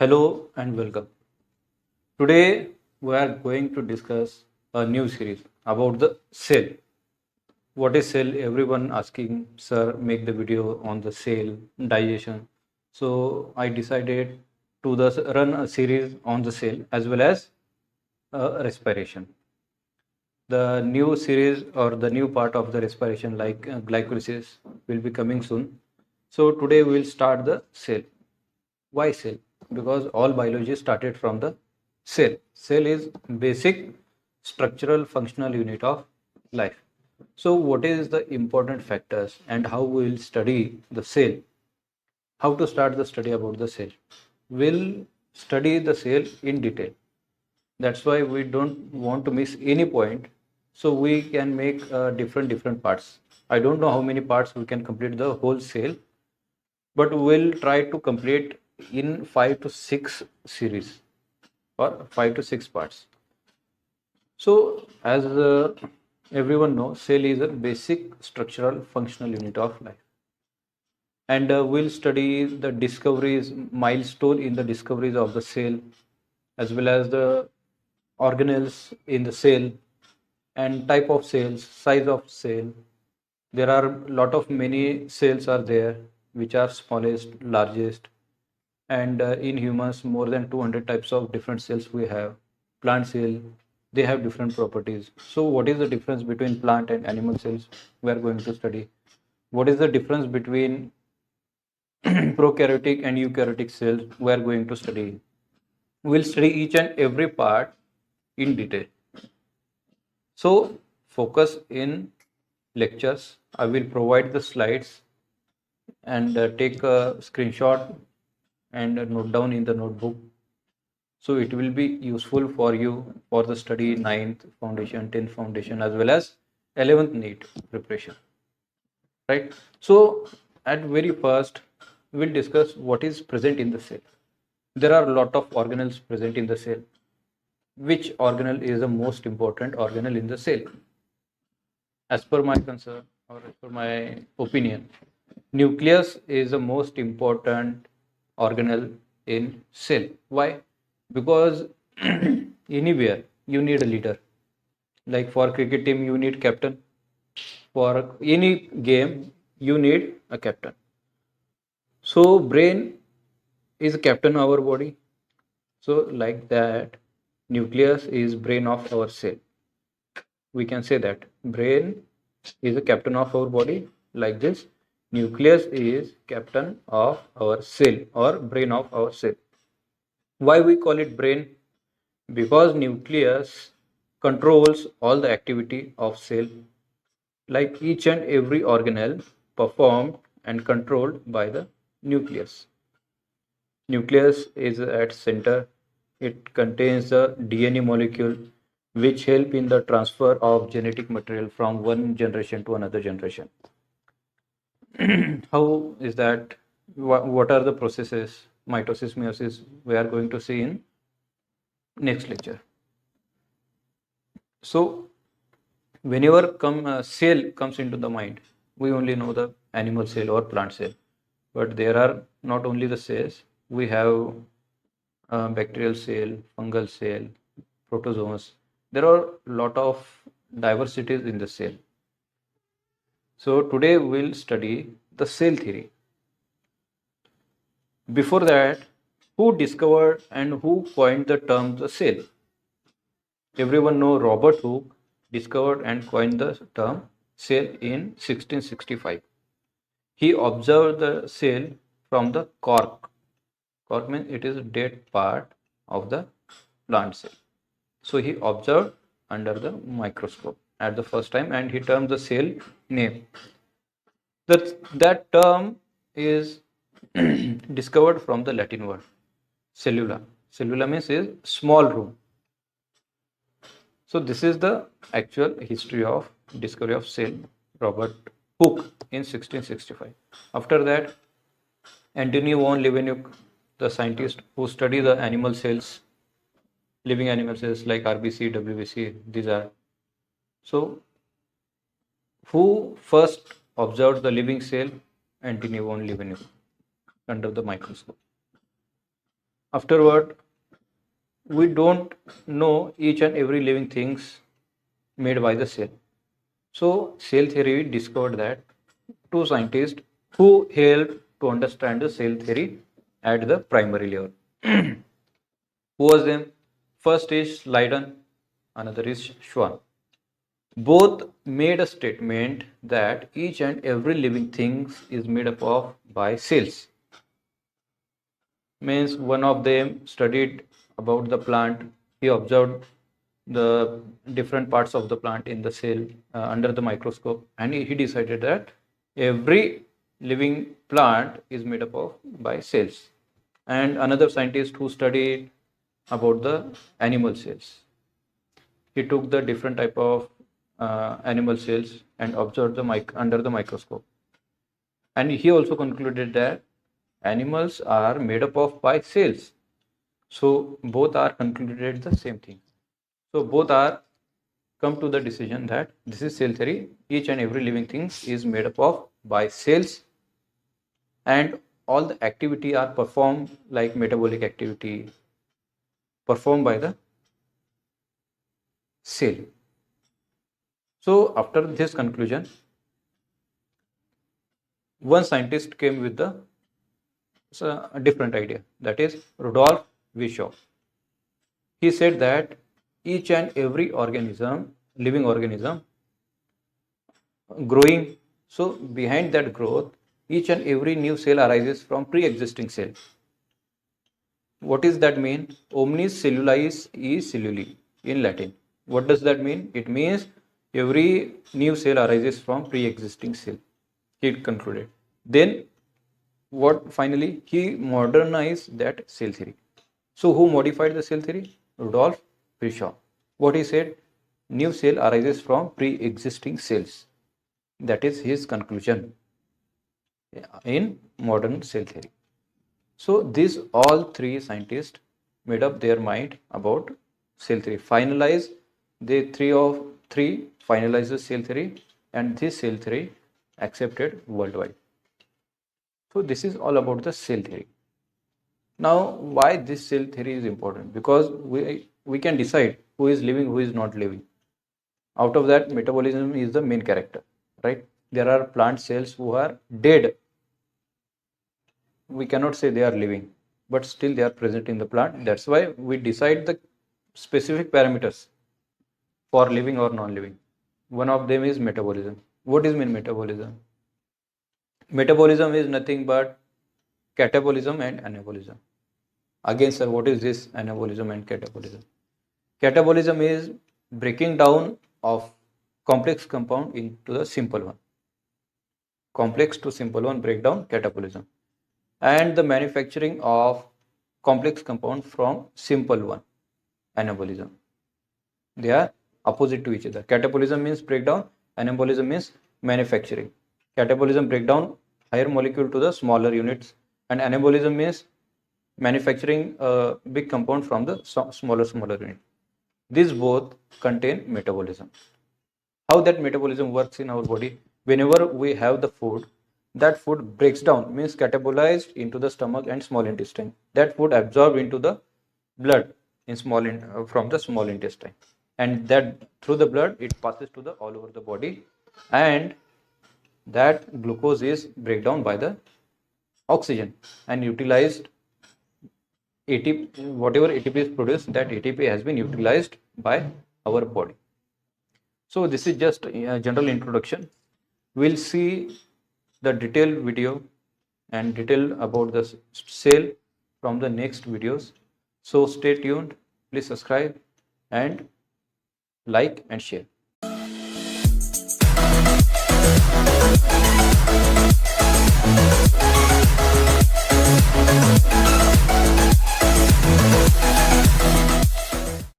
Hello and welcome. Today we are going to discuss a new series about the cell. What is cell? Everyone asking, sir, make the video on the cell digestion. So I decided to run a series on the cell as well as respiration. The new series or the new part of the respiration, like glycolysis, will be coming soon. So today we will start the cell. Why cell? Because all biology started from the cell. Cell is basic structural functional unit of life. So what is the important factors and how we will study the cell? How to start the study about the cell? We'll study the cell in detail. That's why we don't want to miss any point. So we can make different parts. I don't know how many parts we can complete the whole cell, but we'll try to complete in 5 to 6 series or 5 to 6 parts. So as everyone knows, cell is a basic structural functional unit of life, and we'll study the discoveries, milestone in the discoveries of the cell, as well as the organelles in the cell and type of cells, size of cell. There are lot of many cells are there, which are smallest, largest, and in humans more than 200 types of different cells we have. Plant cell, they have different properties. So what is the difference between plant and animal cells? We are going to study. What is the difference between prokaryotic and eukaryotic cells? We are going to study. We'll study each and every part in detail. So focus in lectures. I will provide the slides and take a screenshot and note down in the notebook. So it will be useful for you for the study 9th foundation, 10th foundation, as well as 11th NEET preparation, right? So at very first, we'll discuss what is present in the cell. There are a lot of organelles present in the cell. Which organelle is the most important organelle in the cell? As per my concern or as per my opinion, nucleus is the most important organelle in cell. Why? Because anywhere you need a leader. Like for cricket team, you need captain. For any game, you need a captain. So brain is captain of our body. So like that, nucleus is brain of our cell. We can say that brain is the captain of our body. Like this, nucleus is captain of our cell or brain of our cell. Why we call it brain? Because nucleus controls all the activity of cell, like each and every organelle performed and controlled by the nucleus. Nucleus is at center. It contains the DNA molecule which help in the transfer of genetic material from one generation to another generation. How is that? What are the processes? Mitosis, meiosis, we are going to see in next lecture. So whenever cell comes into the mind, we only know the animal cell or plant cell, but there are not only the cells. We have bacterial cell, fungal cell, protozoans. There are a lot of diversities in the cell. So today we'll study the cell theory. Before that, who discovered and who coined the term the cell? Everyone know Robert Hooke discovered and coined the term cell in 1665. He observed the cell from the cork. Cork means it is a dead part of the plant cell. So he observed under the microscope at the first time and he termed the cell name. That term is discovered from the Latin word cellula. Cellula means is small room. So this is the actual history of discovery of cell, Robert Hooke in 1665. After that, Antony von Leeuwenhoek, the scientist who study the animal cells, living animal cells like RBC, WBC, these are. So who first observed the living cell? Antony von Leeuwenhoek under the microscope. Afterward, we don't know each and every living things made by the cell. So cell theory discovered that two scientists who helped to understand the cell theory at the primary level. Who was them? First is Leiden, another is Schwann. Both made a statement that each and every living thing is made up of by cells. Means one of them studied about the plant. He observed the different parts of the plant in the cell under the microscope, and he decided that every living plant is made up of by cells. And another scientist who studied about the animal cells, he took the different type of animal cells and observed the under the microscope, and he also concluded that animals are made up of by cells. So both are concluded the same thing. So both are come to the decision that this is cell theory. Each and every living thing is made up of by cells, and all the activity are performed like metabolic activity performed by the cell. So after this conclusion, one scientist came with a different idea, that is Rudolf Virchow. He said that each and every organism, living organism, growing, so behind that growth, each and every new cell arises from pre-existing cell. What does that mean? Omnis cellulis is celluli in Latin. What does that mean? It means every new cell arises from pre-existing cell. He concluded. Then what finally he modernized that cell theory. So who modified the cell theory? Rudolf Virchow. What he said? New cell arises from pre-existing cells. That is his conclusion in modern cell theory. So these all three scientists made up their mind about cell theory. Finalize the three finalized the cell theory, and this cell theory accepted worldwide. So this is all about the cell theory. Now, why this cell theory is important? Because we can decide who is living, who is not living. Out of that, metabolism is the main character, right? There are plant cells who are dead. We cannot say they are living, but still they are present in the plant. That's why we decide the specific parameters for living or non-living. One of them is metabolism. What is mean metabolism? Metabolism is nothing but catabolism and anabolism. Again, sir, what is this anabolism and catabolism? Catabolism is breaking down of complex compound into the simple one. Complex to simple one breakdown, catabolism. And the manufacturing of complex compound from simple one, anabolism. They are opposite to each other. Catabolism means breakdown, anabolism means manufacturing. Catabolism breakdown higher molecule to the smaller units, and anabolism means manufacturing a big compound from the smaller unit. These both contain metabolism. How that metabolism works in our body? Whenever we have the food, that food breaks down, means catabolized into the stomach and small intestine. That food absorbed into the blood in from the small intestine, and that through the blood it passes to the all over the body, and that glucose is break down by the oxygen and utilized. ATP, whatever ATP is produced, that ATP has been utilized by our body. So this is just a general introduction. We'll see the detailed video and detail about the cell from the next videos. So stay tuned, please subscribe and like and share.